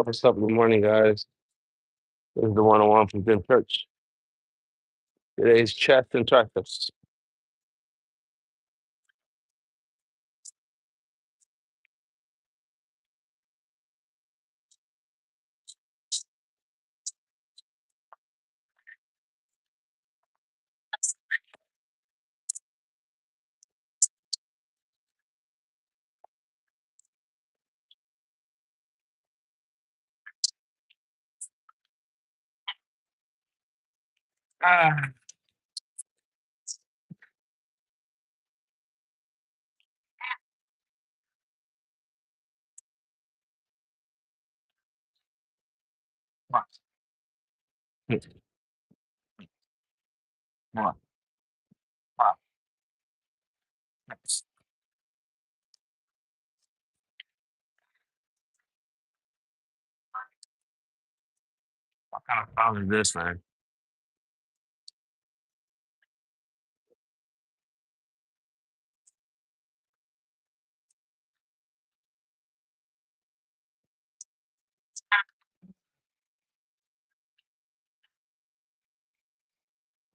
What's up? Good morning, guys. This is the 101 from GymChurch. Today's chest and triceps. Ah, what kind of foul is this, man?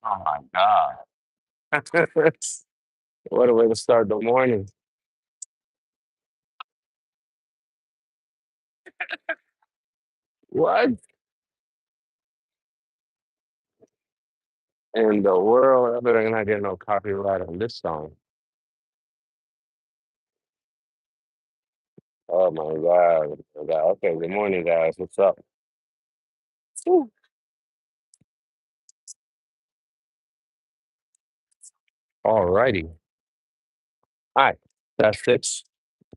Oh my God. What a way to start the morning. What in the world? I better not get no copyright on this song. Oh my God. Oh my God. Okay, good morning, guys. What's up? Whew. All righty. All right. That's six.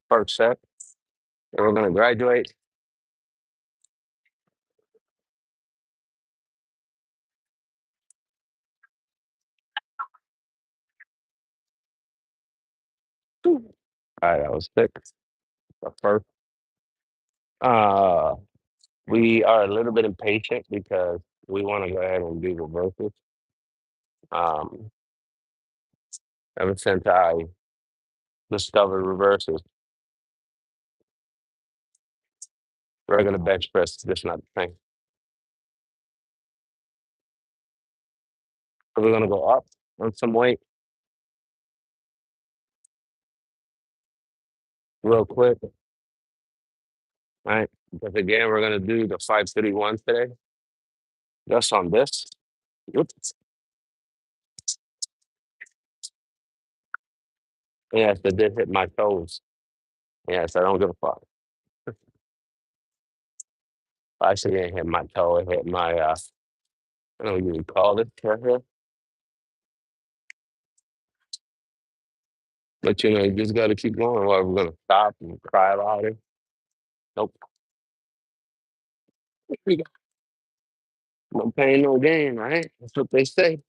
First set. And we're going to graduate. All right, that was six. The first. Uh, we are a little bit impatient because we want to go ahead and do reversals. Um, ever since I discovered reversals, regular bench press is just not the thing. So we're gonna go up on some weight real quick, right? Because again, we're gonna do the 531 today, just on this. Oops. Yes, it did hit my toes. Yes, I don't give a fuck. Actually, it didn't hit my toe. It hit my I don't know what you would call it right here. But you just gotta keep going. Or we're gonna stop and cry about it. Nope. No pain, no gain, right? That's what they say.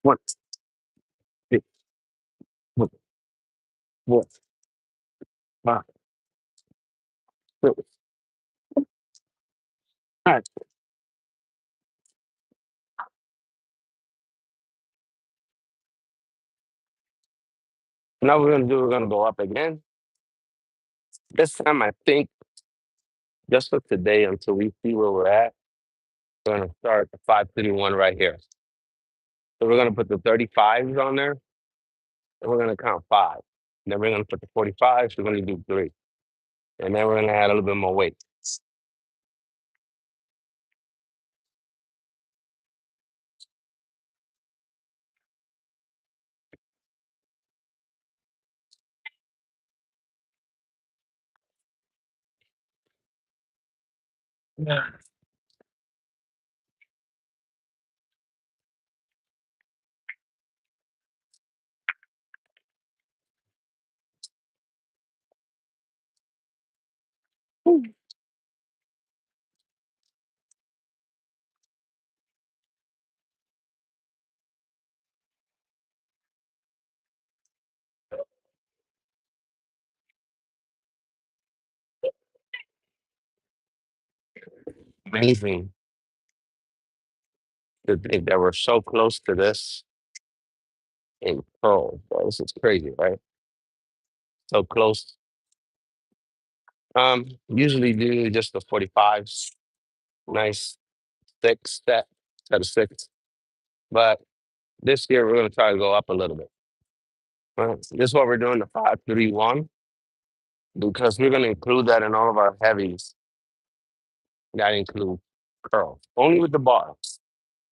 One, two, one, four, five, six. All right. Now we're gonna go up again. This time I think just for today until we see where we're at, we're gonna start the 531 right here. So we're gonna put the 35s on there and we're gonna count five. Then we're gonna put the 45s, we're gonna do three. And then we're gonna add a little bit more weight. Yeah. Amazing to think that we're so close to this. in curls, bro. This is crazy, right? So close. Usually do just the 45s, nice six set of six. But this year we're gonna try to go up a little bit. Right? This is what we're doing, the 5-3-1, because we're gonna include that in all of our heavies. That include curls. Only with the bars,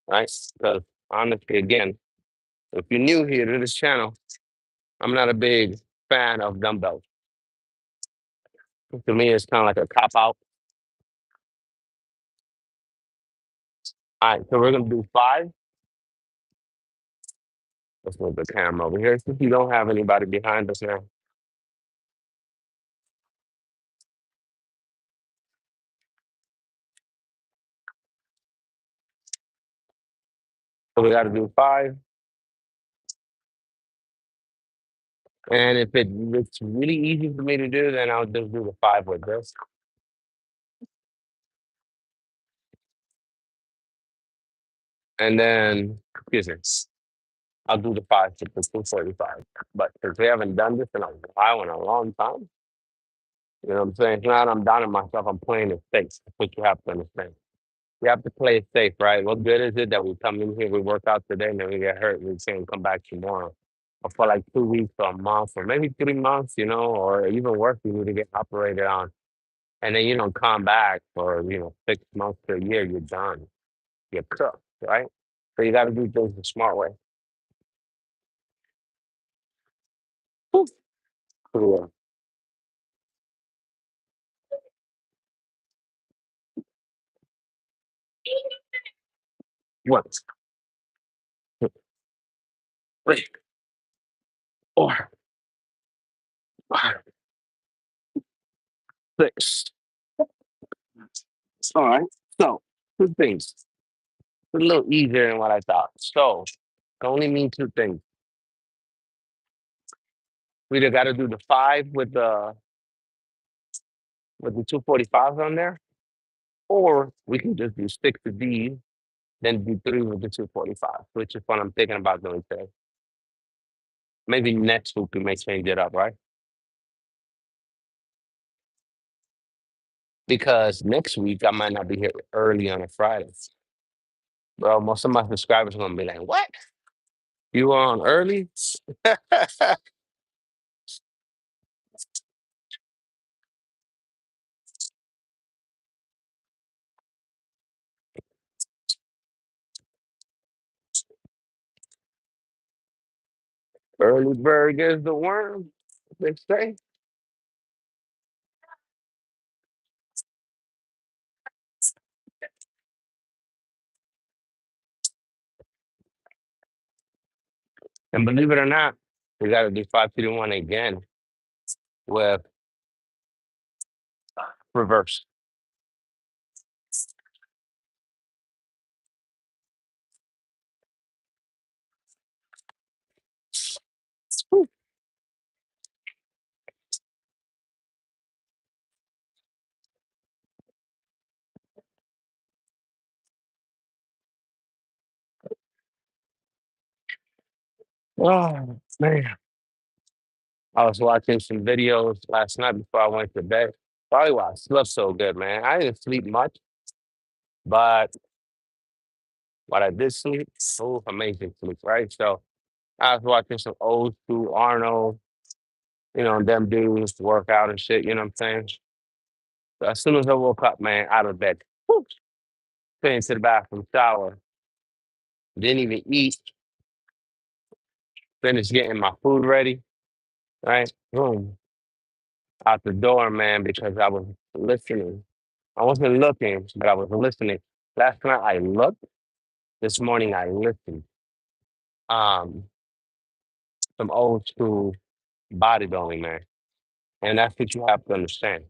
right? Because honestly, again, if you're new here to this channel, I'm not a big fan of dumbbells. To me, it's kind of like a cop out. All right, so we're gonna do five. Let's move the camera over here since you don't have anybody behind us now. So we got to do five. And if it's really easy for me to do, then I'll just do the five with this. And then, excuse me, I'll do the five with the 245. But because we haven't done this in a while, in a long time, you know what I'm saying? It's not I'm downing myself, I'm playing it safe. That's what you have to understand. You have to play it safe, right? What good is it that we come in here, we work out today, and then we get hurt, and we can't come back tomorrow? Or for like 2 weeks or a month, or maybe 3 months, or even worse, you need to get operated on. And then you don't come back for, 6 months to a year, you're done. You're cooked, right? So you got to do things the smart way. Whew. Yeah. One, two, three, four, five, six. All right. So, two things. It's a little easier than what I thought. So, it only mean two things. We either got to do the five with the 245s on there, or we can just do six of these, then do three with the 245, which is what I'm thinking about doing today. Maybe next week we may change it up, right? Because next week I might not be here early on a Friday. Bro, most of my subscribers are gonna be like, "What? You on early?" Early bird gets the worm, they say. And believe it or not, we gotta do 5-3-1 again with reverse. Whew. Oh man. I was watching some videos last night before I went to bed. Probably why I slept so good, man. I didn't sleep much, but what I did sleep, oh, amazing sleep, right? So I was watching some old school Arnold, them dudes work out and shit, you know what I'm saying? So as soon as I woke up, man, out of bed, whew, came to the bathroom, shower, didn't even eat, finished getting my food ready, right? Boom, out the door, man, because I was listening. I wasn't looking, but I was listening. Last night I looked, this morning I listened. Um, some old school bodybuilding, man. And that's what you have to understand.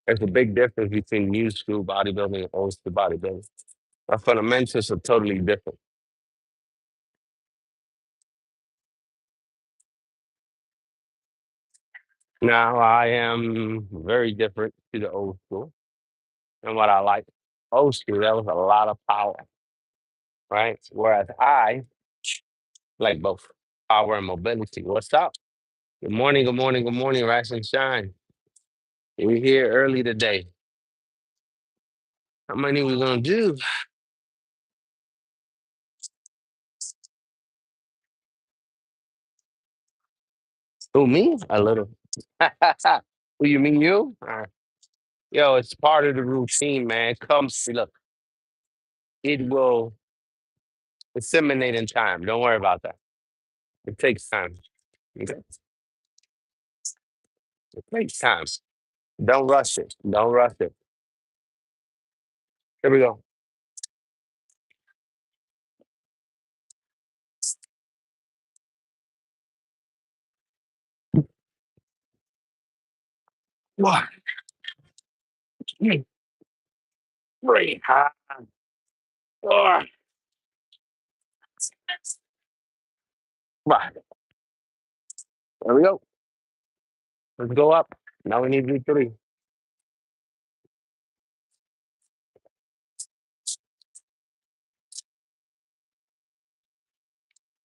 There's a big difference between new school bodybuilding and old school bodybuilding. The fundamentals are totally different. Now I am very different to the old school and what I like. Old school, that was a lot of power. right? Whereas I like both power and mobility. What's up? Good morning, good morning, good morning, rise and shine. We're here early today. How many we gonna do? Who, me? A little. Who, you mean you? All right. Yo, it's part of the routine, man. Come see, look, it will disseminate in time. Don't worry about that. It takes time. Okay? It takes time. Don't rush it. Don't rush it. Here we go. One, two, three, four, five. There we go. Let's go up. Now we need to do three.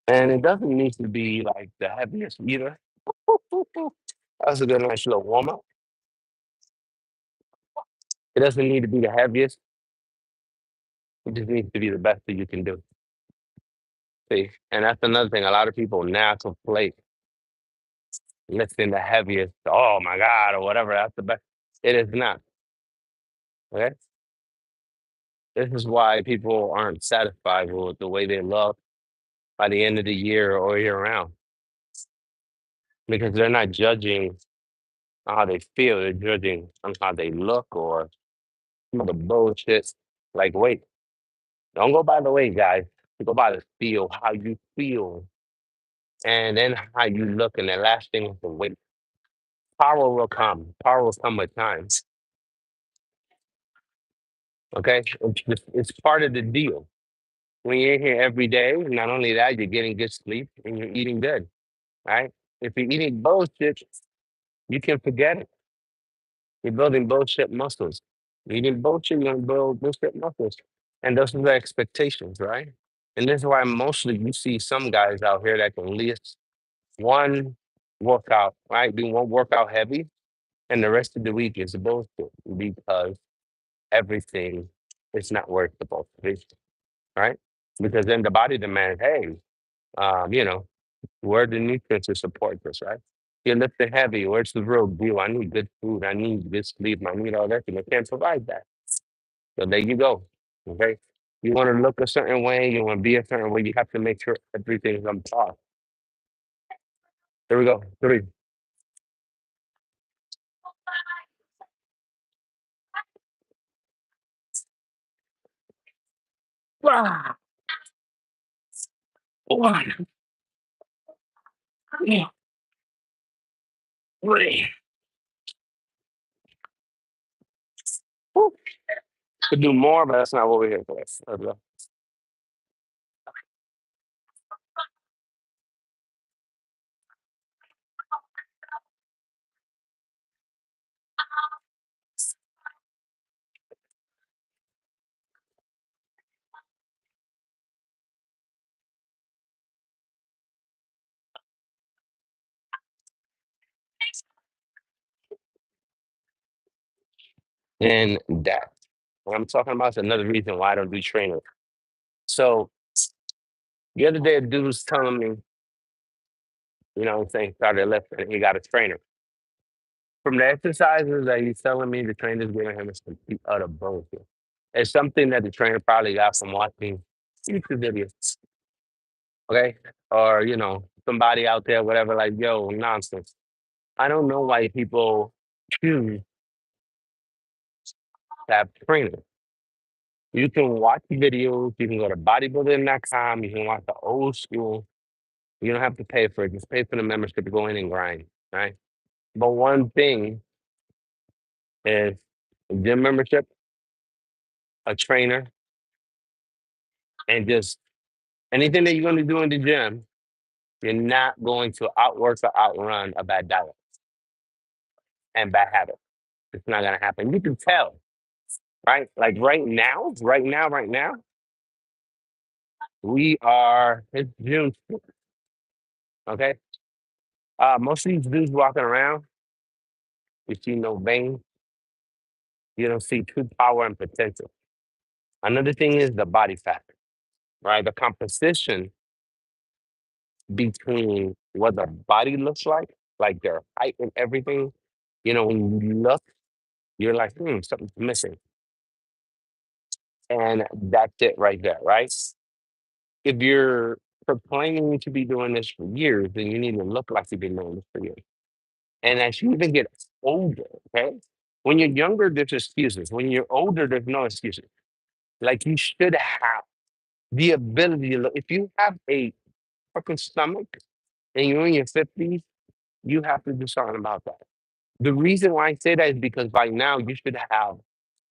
And it doesn't need to be like the heaviest either. That's a good nice little warm up. It doesn't need to be the heaviest. It just needs to be the best that you can do. See, and that's another thing. A lot of people now conflate lifting the heaviest. Oh my God, or whatever. That's the best. It is not. Okay. This is why people aren't satisfied with the way they look by the end of the year or year round because they're not judging on how they feel. They're judging on how they look or some of the bullshit. Like, wait, don't go by the weight, guys. Go by the feel, how you feel, and then how you look. And the last thing is the weight. Power will come. Power will come with time. Okay, it's part of the deal. When you're here every day, not only that, you're getting good sleep and you're eating good. Right? If you're eating bullshit, you can forget it. You're building bullshit muscles. Eating bullshit, you're gonna build bullshit muscles. And those are the expectations, right? And this is why mostly you see some guys out here that can list one workout, right? Do one workout heavy, and the rest of the week is bullshit because everything is not worth the bullshit, right? Because then the body demands, hey, you know, where are the nutrients to support this, right? You're lifting heavy. Where's the real deal? I need good food. I need good sleep. I need all that. And I can't provide that. So there you go. Okay. You want to look a certain way. You want to be a certain way. You have to make sure everything's on par. There we go. Three. Ah, one, two, three. Woo. Could do more, but that's not what we're here for. There we go. And that. What I'm talking about is another reason why I don't do training. So the other day, a dude was telling me, you know what I'm saying, started lifting, and he got a trainer. From the exercises that he's telling me, the trainer's giving him is complete utter bullshit. It's something that the trainer probably got from watching YouTube videos, okay? Or, you know, somebody out there, whatever, like, yo, nonsense. I don't know why people choose to have trainers. You can watch videos, you can go to bodybuilding.com, you can watch the old school. You don't have to pay for it. Just pay for the membership to go in and grind, right? But one thing is a gym membership, a trainer, and just anything that you're going to do in the gym, you're not going to outwork or outrun a bad diet and bad habit. It's not going to happen. You can tell, right? Like right now, It's June, okay? Most of these dudes walking around, you see no veins, you don't see true power and potential. Another thing is the body fat, right? The composition between what the body looks like their height and everything. When you look, you're like, something's missing. And that's it right there, right? If you're proclaiming to be doing this for years, then you need to look like you've been doing this for years. And as you even get older, okay? When you're younger, there's excuses. When you're older, there's no excuses. Like you should have the ability to look. If you have a fucking stomach and you're in your 50s, you have to do something about that. The reason why I say that is because by now you should have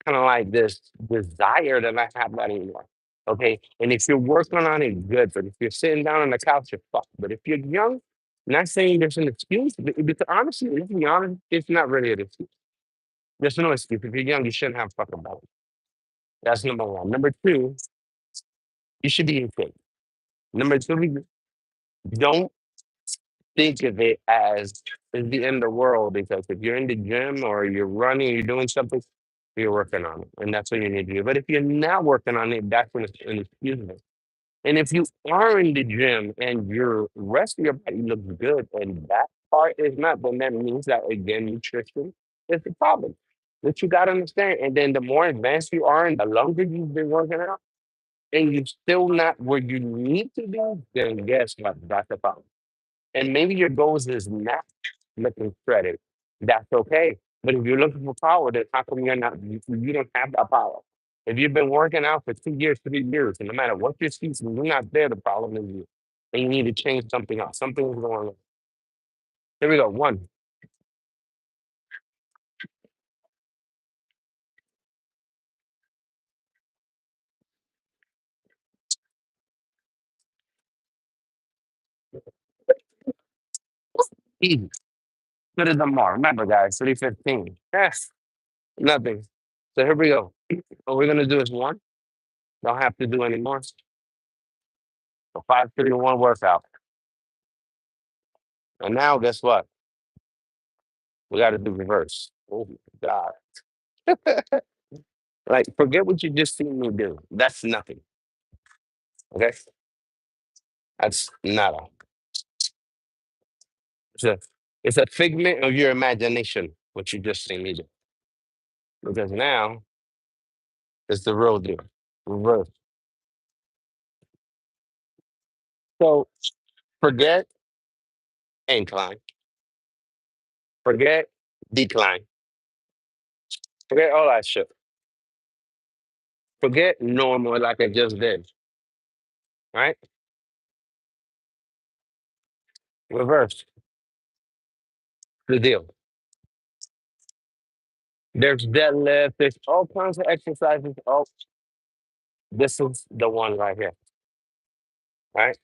kind of like this desire that I have that anymore. Okay. And if you're working on it, good. But if you're sitting down on the couch, you're fucked. But if you're young, not saying there's an excuse, because honestly, let's be honest, it's not really an excuse. There's no excuse. If you're young, you shouldn't have fucking belly. That's number one. Number two, you should be in shape. Number three, don't think of it as the end of the world because if you're in the gym or you're running, you're doing something, you're working on it. And that's what you need to do. But if you're not working on it, that's when it's an excuse. And if you are in the gym and your rest of your body looks good and that part is not, then that means that again, nutrition is the problem. That you gotta understand. And then the more advanced you are and the longer you've been working out and you're still not where you need to be, then guess what? That's the problem. And maybe your goals is not looking shredded. That's okay. But if you're looking for power, then how come you don't have that power? If you've been working out for 2 years, 3 years, and no matter what your season, you're not there, the problem is you. And you need to change something else. Something is going on. Here we go. One, easy. Put it more. Remember, guys, 315. Yes, nothing. So here we go. What we're going to do is one. Don't have to do any more. A 5-3-1 workout. And now, guess what? We got to do reverse. Oh, my God. Like, forget what you just seen me do. That's nothing. Okay? That's nada. It's a it's a figment of your imagination, what you just seen me do. Because now it's the real deal. Reverse. So forget incline. Forget decline. Forget all that shit. Forget normal like I just did. Right? Reverse the deal. There's deadlift, there's all kinds of exercises. Oh, this is the one right here. Right?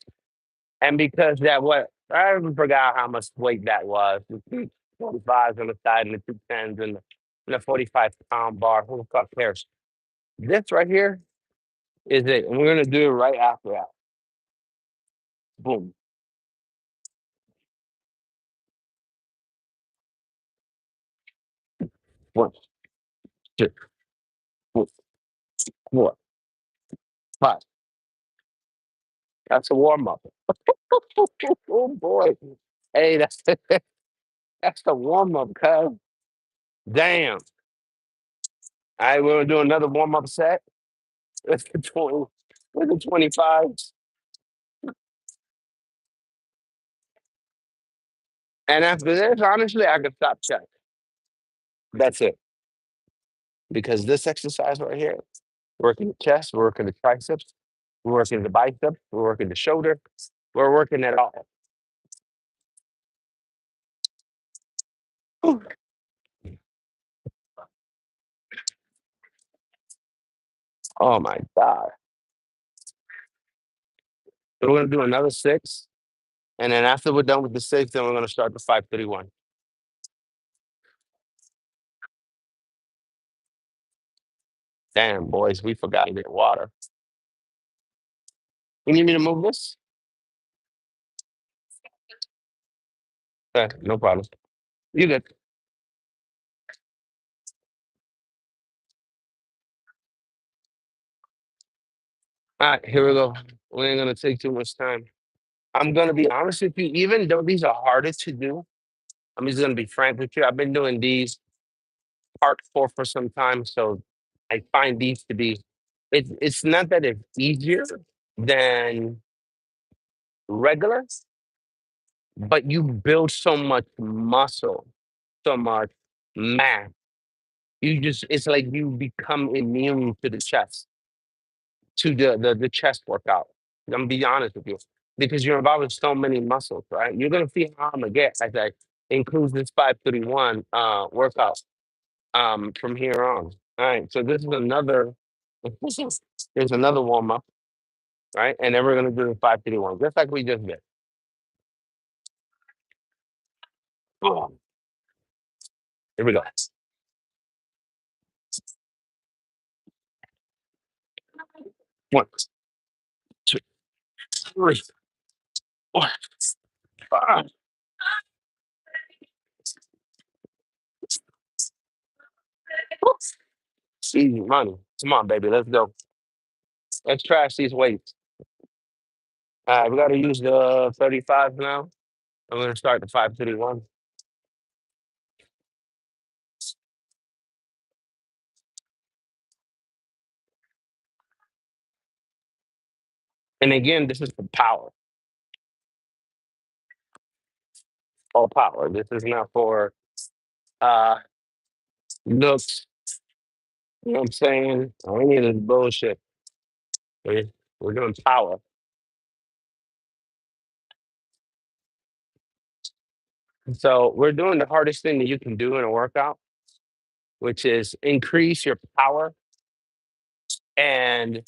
And because that what I even forgot how much weight that was. The two 45s on the side and the two tens and the 45-pound bar. Who the fuck cares? This right here is it. And we're gonna do it right after that. Boom. One, two, three, four, five. That's a warm up. Oh boy. Hey, that's the warm up, cuz. Damn. All right, we're gonna do another warm up set. Let's the 20, with the 25s. And after this, honestly, I can stop check. That's it. Because this exercise right here, working the chest, we're working the triceps, we're working the biceps, we're working the shoulder, we're working it all. Whew. Oh my God. So we're gonna do another six. And then after we're done with the six, then we're gonna start the 5-3-1. Damn, boys, we forgot to get water. You need me to move this? No problem. You good. All right, here we go. We ain't gonna take too much time. I'm gonna be honest with you, even though these are harder to do, I'm just gonna be frank with you. I've been doing these hardcore for some time, so I find these to be it's not that it's easier than regular, but you build so much muscle, so much mass. You just it's like you become immune to the chest, to the chest workout. I'm gonna be honest with you. Because you're involved in so many muscles, right? You're gonna see how I'm gonna get as I include this 531 workout from here on. All right, so this is another there's another warm up, right? And then we're gonna do the 531, just like we just did. Boom. Here we go. One, two, three, four, five. Easy money. Come on, baby. Let's go. Let's trash these weights. All right, we gotta use the 35 now. I'm gonna start the 531. And again, this is for power. All power. This is not for uh looks. You know what I'm saying? Any of this bullshit. We- We're doing power. So we're doing the hardest thing that you can do in a workout, which is increase your power and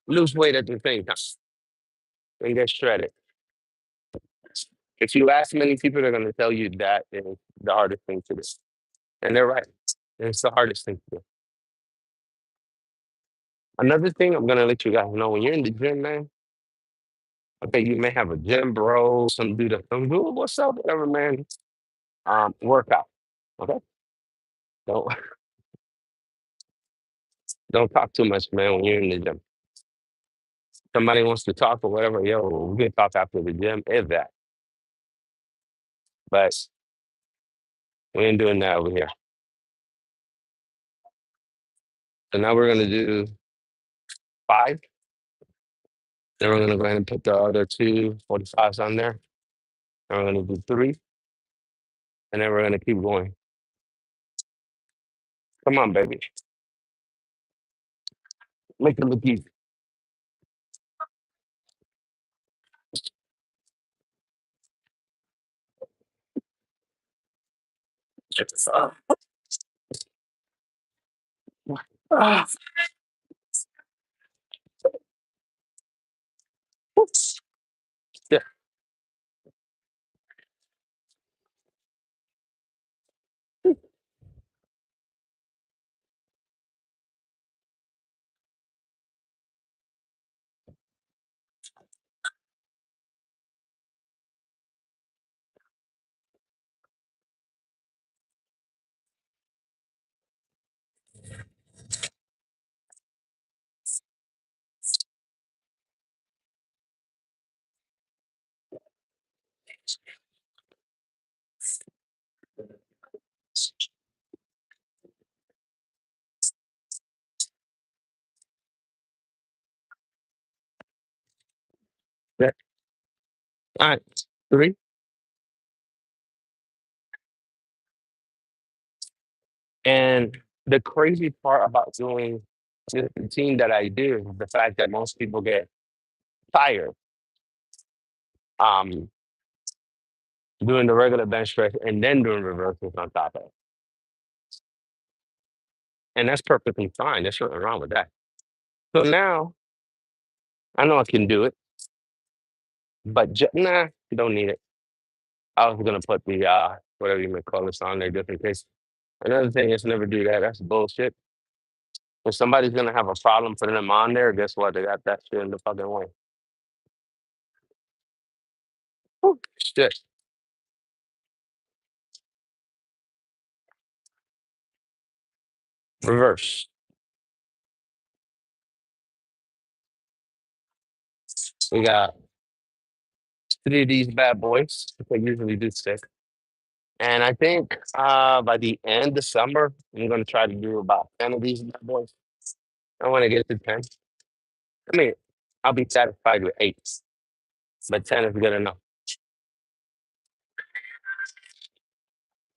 lose weight at the same time and get shredded. If you ask many people, they're going to tell you that is the hardest thing to do. And they're right. It's the hardest thing to do. Another thing I'm going to let you guys know when you're in the gym, man, okay, you may have a gym bro, some dude that comes, "Ooh, what's up, whatever, man." Workout. Okay. Don't don't talk too much, man, when you're in the gym. Somebody wants to talk or whatever, yo, we can talk after the gym, if that. But we ain't doing that over here. So now we're gonna do 5. Then we're gonna go ahead and put the other 2 45s on there. And we're gonna do 3, and then we're gonna keep going. Come on, baby. Make it look easy. Check this out. Ah, oops. Yeah. Yeah. All right. 3. And the crazy part about doing the routine that I do is the fact that most people get tired um, doing the regular bench press and then doing reversals on top of it. And that's perfectly fine. There's nothing wrong with that. So now I know I can do it, but nah, you don't need it. I was gonna put the whatever you may call this on there just in case. Another thing is never do that. That's bullshit. If somebody's gonna have a problem putting them on there, guess what? They got that shit in the fucking way. Whew, shit. Reverse. We got 3 of these bad boys. They usually do 6. And I think by the end of summer, I'm gonna try to do about 10 of these bad boys. I want to get to 10. I mean, I'll be satisfied with 8, but 10 is good enough.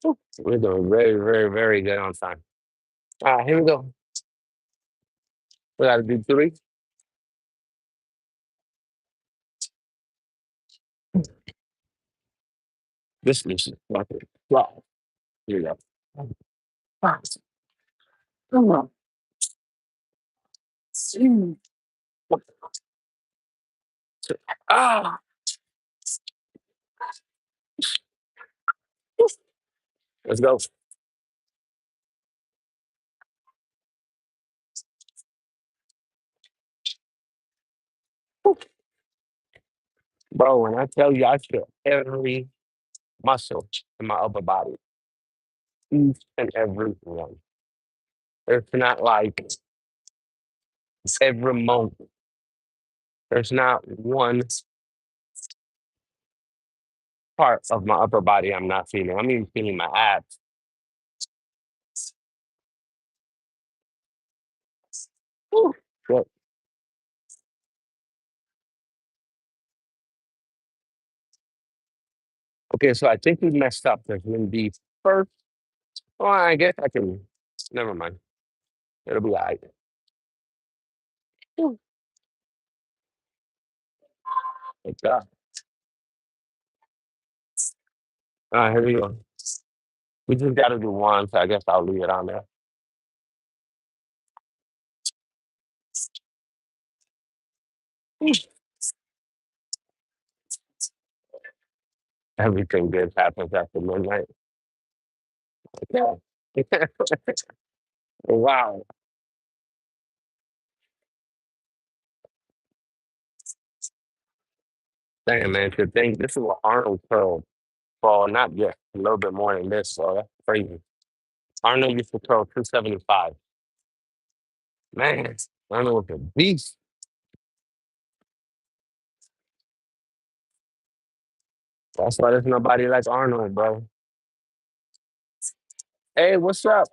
Whew, we're doing very, very, very good on time. All right, here we go. We gotta do 3. This is fucking wow. Here we go. Ah, ah, let's go. Bro, when I tell you I feel every muscle in my upper body, each and every one. It's not like every moment. There's not one part of my upper body I'm not feeling. I'm even feeling my abs. Whew, good. Okay, so I think we messed up. There's going to be first. Oh, I guess I can. Never mind. It'll be all right. Whew, thank God. All right, here we go. We just got to do one, so I guess I'll leave it on there. Whew, everything good happens after midnight. Yeah. Wow. Damn, man. To think this is what Arnold curled for not yet, a little bit more than this, so that's crazy. Arnold used to curl 275. Man, Arnold was a beast. That's why there's nobody like Arnold, bro. Hey, what's up?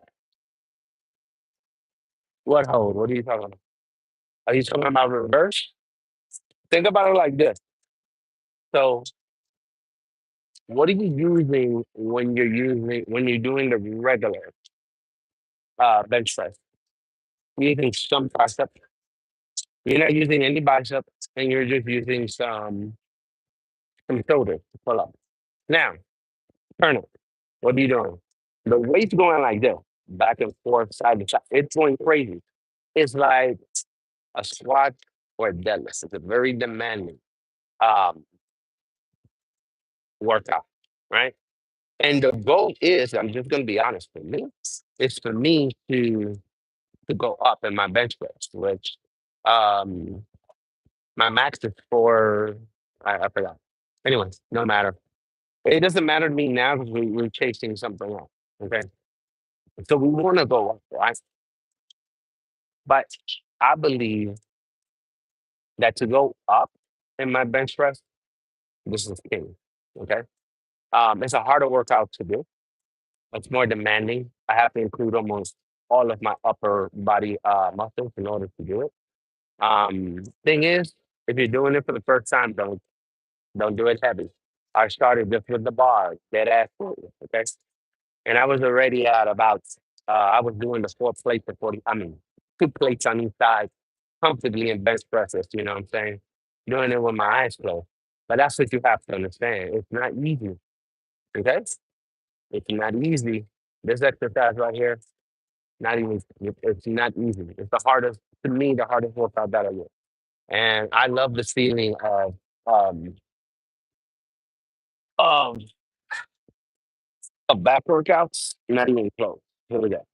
What hold? What are you talking about? Are you talking about reverse? Think about it like this. So, what are you using when you're doing the regular bench press? You're using some tricep. You're not using any bicep, and you're just using some shoulders to pull up. Now, turn it. What are you doing? The weight's going like this, back and forth, side to side. It's going crazy. It's like a squat or a deadlift. It's a very demanding um, workout, right? And the goal is, I'm just going to be honest with me, it's for me to go up in my bench press, which um, my max is for, I forgot. Anyway, no matter. It doesn't matter to me now because we're chasing something else. Okay. So we want to go up, right? But I believe that to go up in my bench press, this is king. Okay. It's a harder workout to do. It's more demanding. I have to include almost all of my upper body muscles in order to do it. Thing is, if you're doing it for the first time, don't do it heavy. I started just with the bar, dead ass forward, okay? And I was already at about I was doing the 4 plates of 40, I mean 2 plates on each side comfortably in bench presses, you know what I'm saying? Doing it with my eyes closed. But that's what you have to understand. It's not easy. Okay? It's not easy. This exercise right here, not even it's not easy. It's the hardest, to me, the hardest workout that I do. And I love the feeling um of back workouts, not even close. Here we go.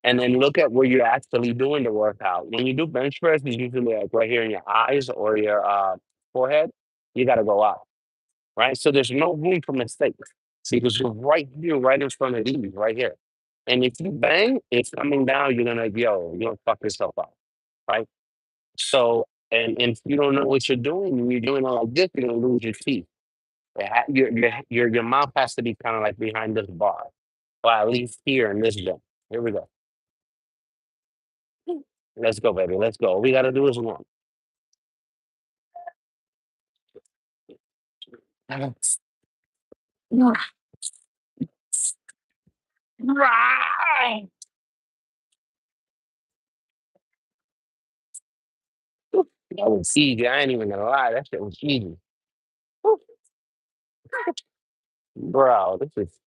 And then look at where you're actually doing the workout. When you do bench press, it's usually like right here in your eyes or your forehead. You got to go up, right? So there's no room for mistakes because you're right here, right in front of these, right here. And if you bang, it's coming down. You're gonna fuck yourself up, right? So, and if you don't know what you're doing, and you're doing it like this, you're gonna lose your teeth. Your mouth has to be kind of like behind this bar, or at least here in this jump. Here we go. Let's go, baby. Let's go. All we gotta do is one. Right. That was easy. I ain't even gonna lie. That shit was easy. Woo. Bro, this is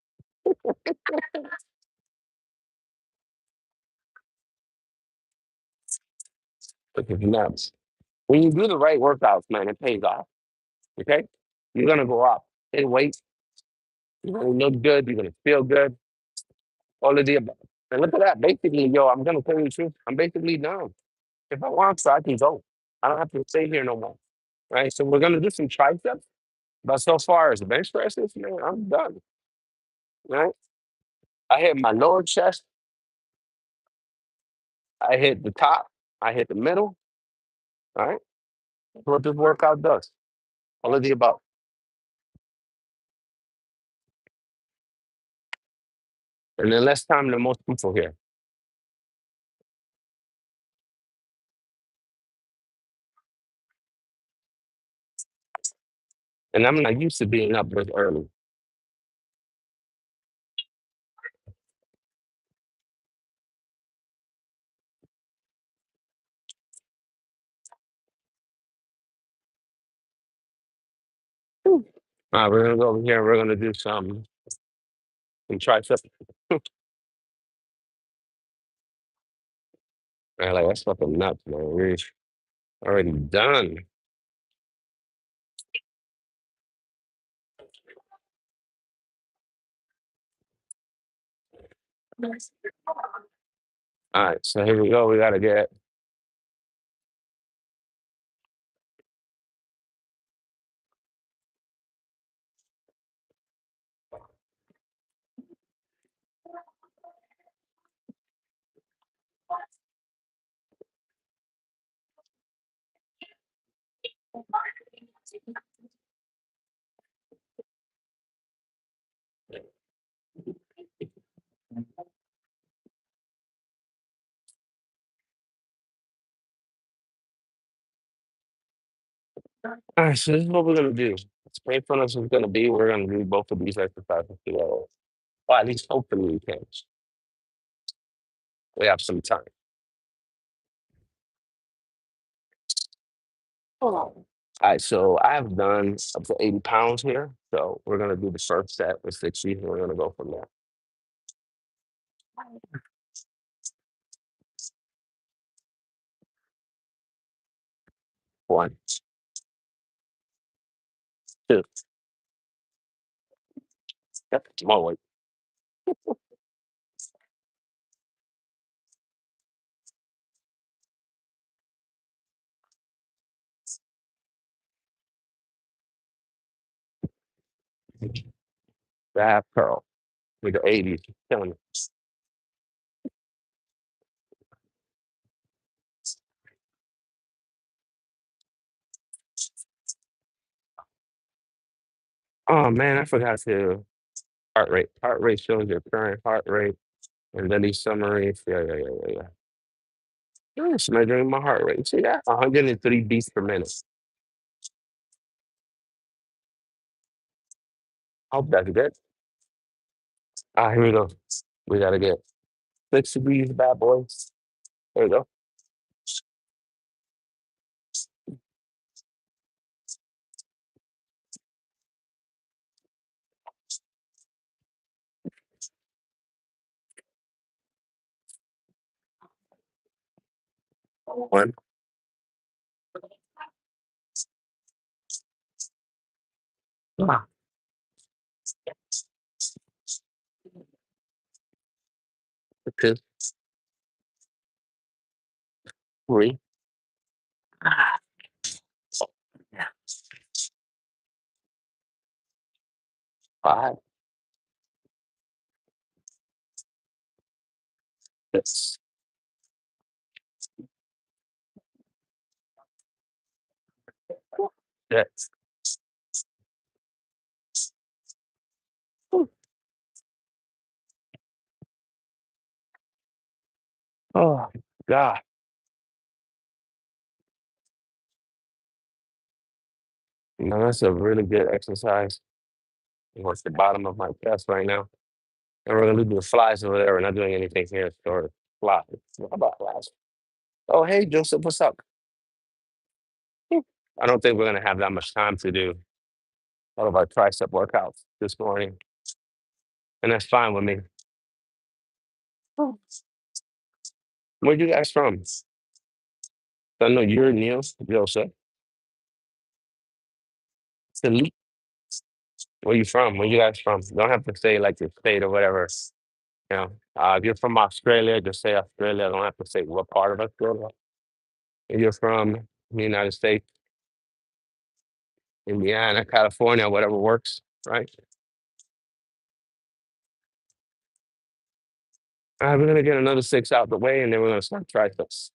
nuts. When you do the right workouts, man, it pays off. Okay? You're gonna go up in weight, you're gonna look good, you're gonna feel good, all of the above. And look at that. Basically, yo, I'm gonna tell you the truth. I'm basically done. If I want to, I can go. I don't have to stay here no more. Right? So we're gonna do some triceps. But so far as the bench presses, man, I'm done. Right? I hit my lower chest, I hit the top, I hit the middle. All right. That's what this workout does. All of the above. And then less time than most people here. And I'm not used to being up this early. We're gonna go over here and we're gonna do some triceps. Man, like that's fucking nuts, man. We're already done. All right, so here we go. We gotta get all right, so this is what we're gonna do. Playfulness is gonna be we're gonna do both of these exercises together. Or at least hopefully we can. We have some time. All right, so I've done up to 80 pounds here. So we're gonna do the first set with 60 and we're gonna go from there. One, two, yep, more weight. The half curl with the 80s. Killing it. Oh man, I forgot to heart rate. Heart rate shows your current heart rate and then these summaries. Yeah. It's measuring my heart rate. See that? 103 beats per minute. Hope that's good. Here we go. We gotta get 6 degrees, bad boys. There we go. One. Ah, two. Three. Ah, yeah. Five. Six. Six. Whew. Oh, God. That's a really good exercise. What's the bottom of my chest right now? And we're gonna do the flies over there. We're not doing anything here. So flies. How about flies? Oh, hey, Joseph, what's up? Hmm. I don't think we're gonna have that much time to do all of our tricep workouts this morning, and that's fine with me. Oh. Where you guys from? I know you're Neil Joseph. Philippe. Where you from? Where you guys from? You don't have to say like your state or whatever. If you're from Australia, just say Australia. Don't have to say what part of Australia. If you're from the United States, Indiana, California, whatever works, right? All right, we're gonna get another six out the way, and then we're gonna start triceps.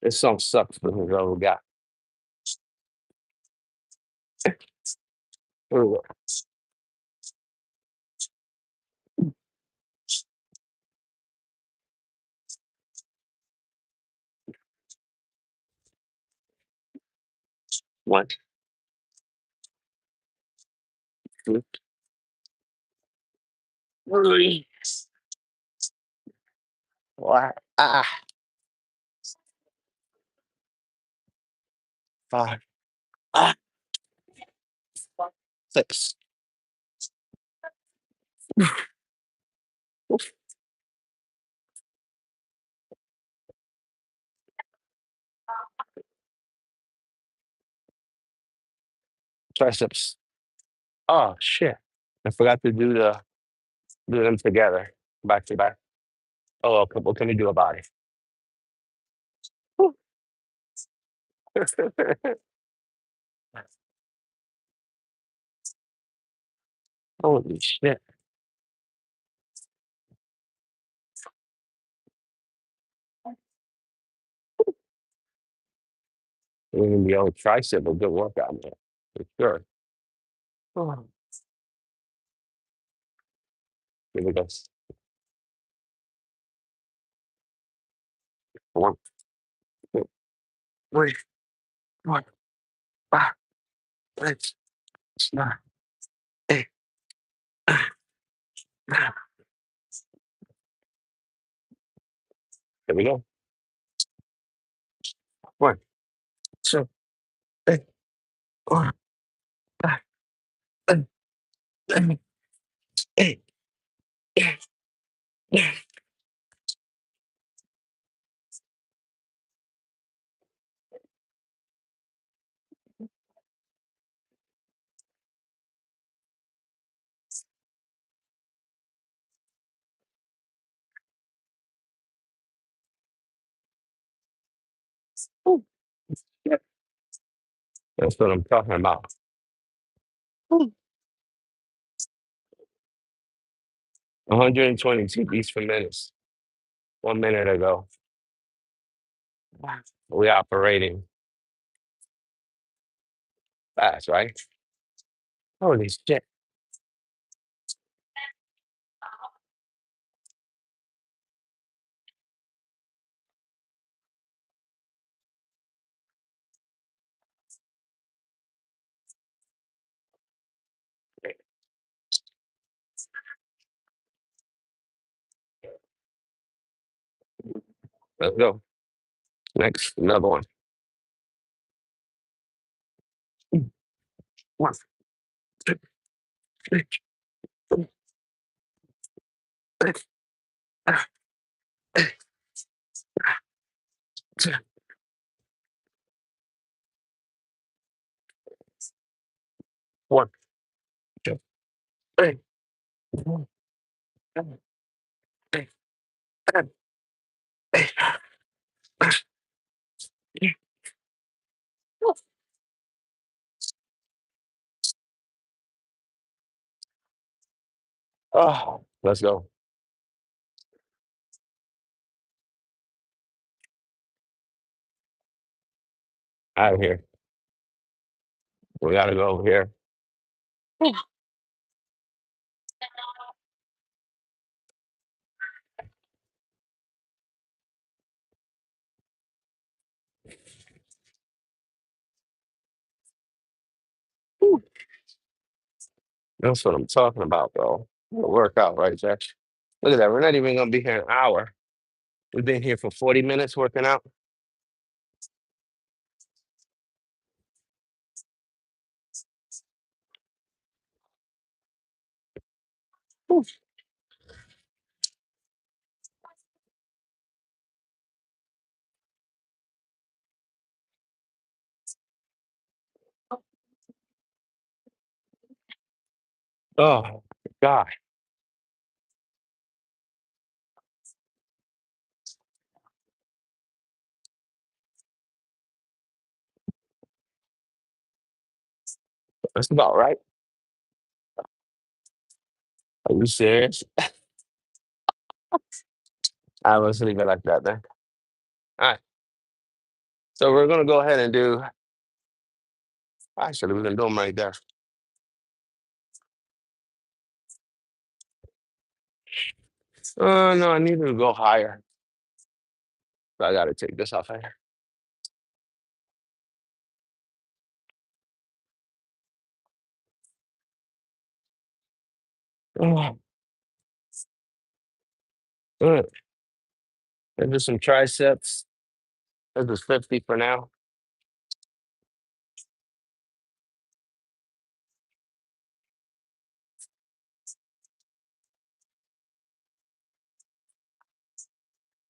This song sucks, but here's what we got. Here we go. One, two, three, four, five, ah, six. Triceps. Oh shit! I forgot to do them together, back to back. Oh, okay. What can we do about it? Whew. Holy shit! Even the old tricep a good workout, man, for sure. Oh, here we go. One, two, three, four, five, six, nine, eight, nine. Here we go. One, two, three, four, five, six, seven, eight, nine. Ooh, yeah. That's what I'm talking about. Ooh. 122 beats per minute. 1 minute ago. Wow. We operating fast, right? Holy shit. Let's go. Next, another one. One, two, three, four, five, ah, eight, nine, One, two, three, four, five, six, seven, eight. Oh, let's go. Out of here. We gotta go over here. That's what I'm talking about, bro. Workout, right, Jack? Look at that. We're not even gonna be here an hour. We've been here for 40 minutes working out. Whew. Oh, God. That's about right. Are you serious? I was leave it like that, then. All right. So we're gonna go ahead and do. Actually, we're gonna do them right there. No, I need to go higher. So I gotta take this off here. Oh, good. Let's do some triceps. Let's do 50 for now.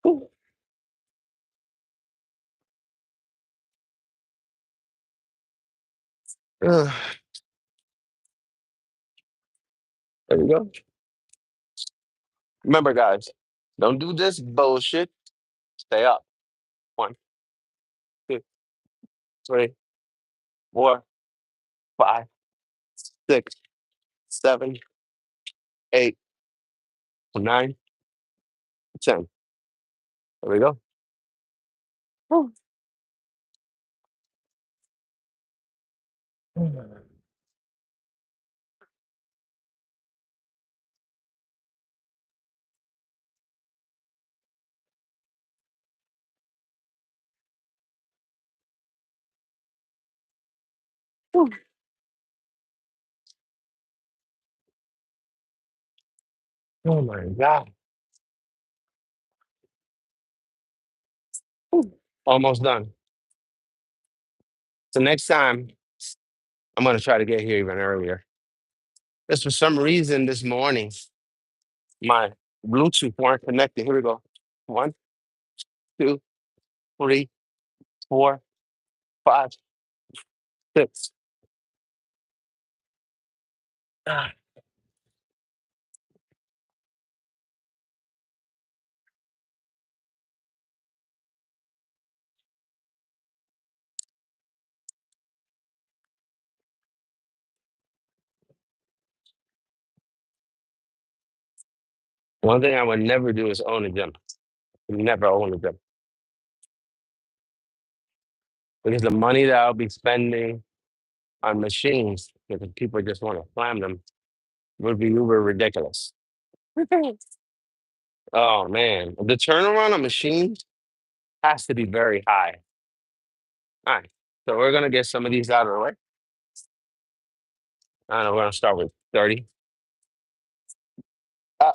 Ooh. Ugh, there we go. Remember, guys, don't do this bullshit. Stay up. One, two, three, four, five, six, seven, eight, nine, 10. There we go. Whew. Whew. Oh my God. Whew. Almost done. So next time, I'm gonna try to get here even earlier. Just for some reason this morning, my Bluetooth weren't connected. Here we go. One, two, three, four, five, six. Ah. One thing I would never do is own a gym. Never own a gym. Because the money that I'll be spending on machines, because people just want to slam them, would be uber ridiculous. Oh man. The turnaround on machines has to be very high. All right. So we're gonna get some of these out of the way. I don't know, we're gonna start with 30. Uh,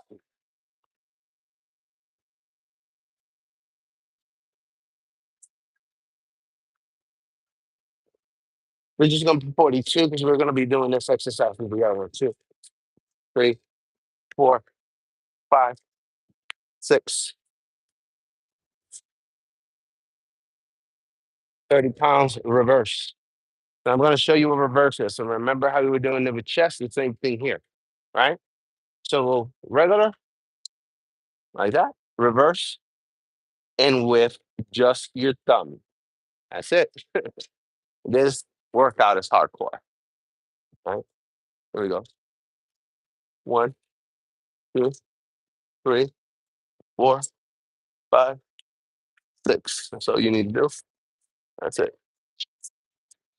we're just gonna put 42 because we're gonna be doing this exercise with the other one. Two, three, four, five, six, 30 pounds reverse. And I'm going to show you a reverse here. So remember how we were doing it with chest, the same thing here, right? So regular, like that, reverse, and with just your thumb. That's it. This workout is hardcore, right? Here we go. 1, 2, 3, 4, 5, 6. That's all you need to do. That's it.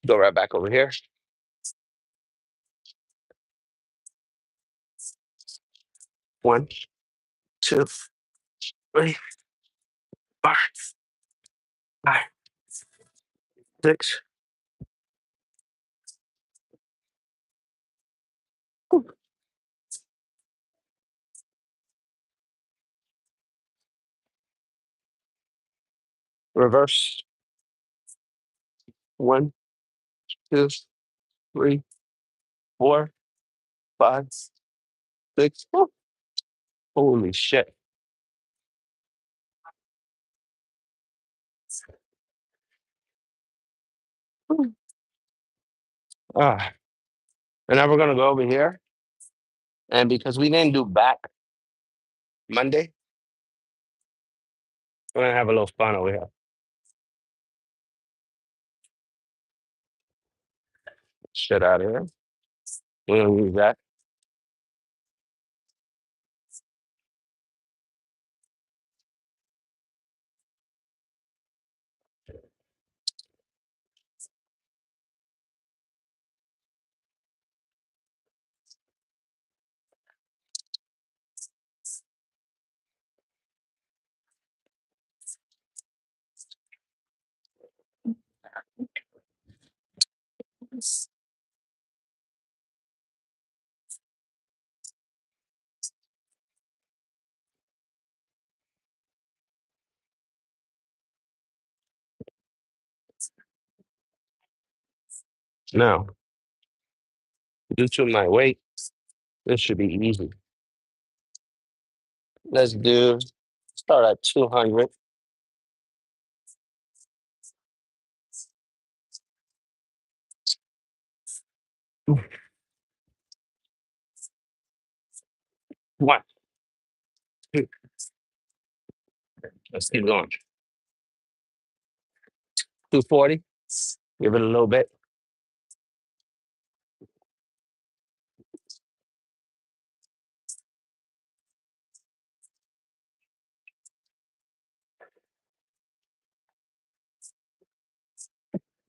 Go right back over here. 1, 2, 3, 4, 5, 6. Reverse. 1, 2, 3, 4, 5, 6. Woo. Holy shit. Woo. Ah. And now we're gonna go over here. And because we didn't do back Monday, we're gonna have a little fun over here. Shit out of here. We're gonna use that. Now, due to my weight, this should be easy. Let's start at 200. One, two. Let's keep going. 240. Give it a little bit.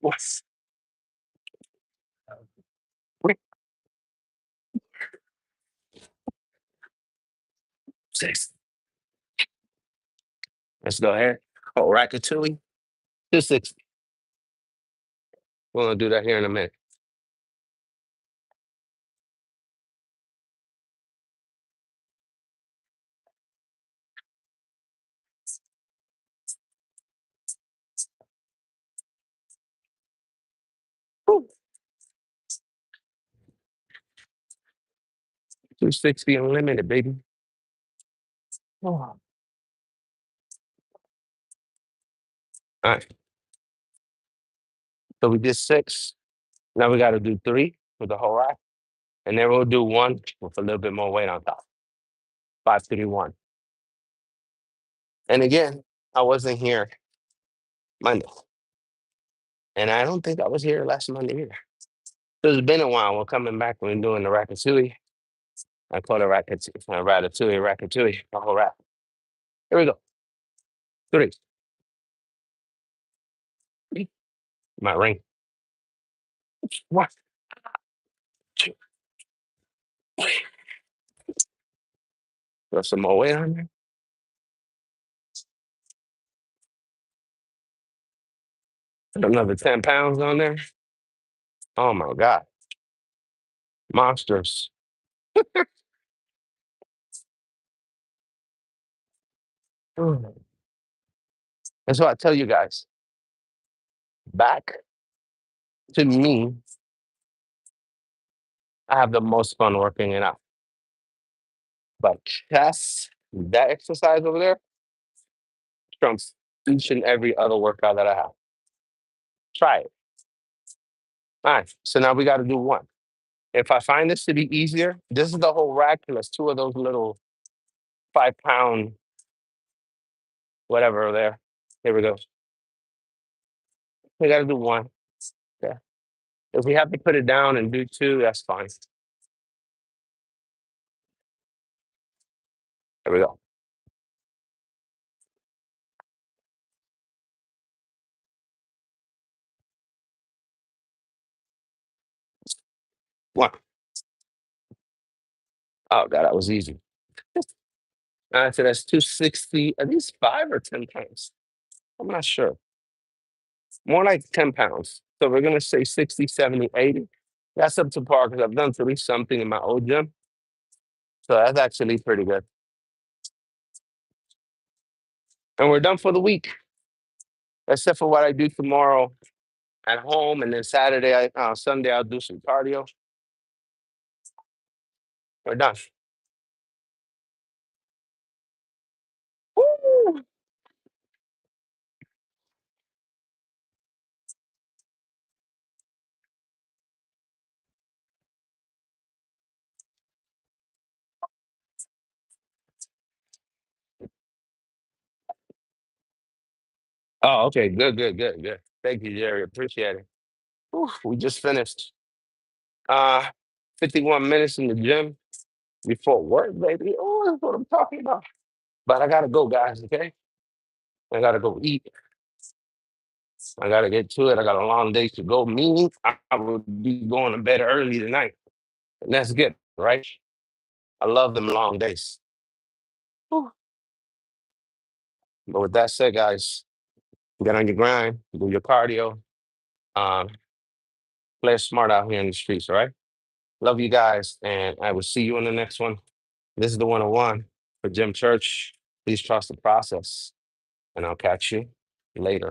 One, three, 6. Let's go ahead. Oh, Ratatouille. 260. We're gonna do that here in a minute. Woo. 260 unlimited, baby. Oh. All right. So we did 6. Now we got to do 3 with the whole rack. And then we'll do 1 with a little bit more weight on top. 531. And again, I wasn't here Monday. And I don't think I was here last Monday either. So it's been a while. We're coming back. We're doing the ratatouille. I call it ratatouille, the whole rack. Here we go. 3. My ring. 1, 2, 3. Throw some more weight on there. Put another 10 pounds on there. Oh my God. Monsters. Mm. That's what I tell you guys. Back to me, I have the most fun working it out. But chest, that exercise over there, trumps each and every other workout that I have. Try it. All right. So now we got to do one. If I find this to be easier, this is the whole rack plus two of those little 5 pound whatever there. Here we go. We got to do one. Yeah. If we have to put it down and do two, that's fine. There we go. One. Oh, God, that was easy. All right, so that's 260. Are these 5 or 10 pounds? I'm not sure. More like 10 pounds. So we're going to say 60, 70, 80. That's up to par because I've done 3 something in my old gym. So that's actually pretty good. And we're done for the week, except for what I do tomorrow at home. And then Sunday, I'll do some cardio. We're done. Woo! Oh, okay. Good, good, good, good. Thank you, Jerry. Appreciate it. Whew, we just finished. Uh, 51 minutes in the gym before work, baby. Oh, that's what I'm talking about. But I gotta go, guys. Okay, I gotta go eat. I gotta get to it. I got a long day to go. Me, I will be going to bed early tonight, and that's good, right? I love them long days. Whew. But with that said, guys, get on your grind, do your cardio, um, play smart out here in the streets. All right. Love you guys, and I will see you in the next one. This is the 101 for GymChurch. Please trust the process, and I'll catch you later.